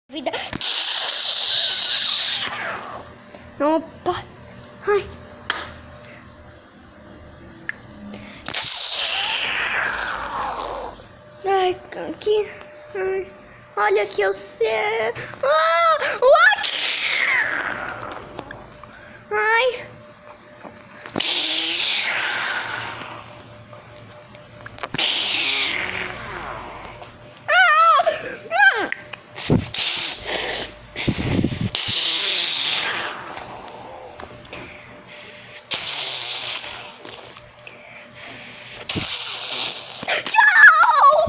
Vida. Opa. Ai. Ai, aqui. Ai. Olha aqui o céu. Ah! What? Ai.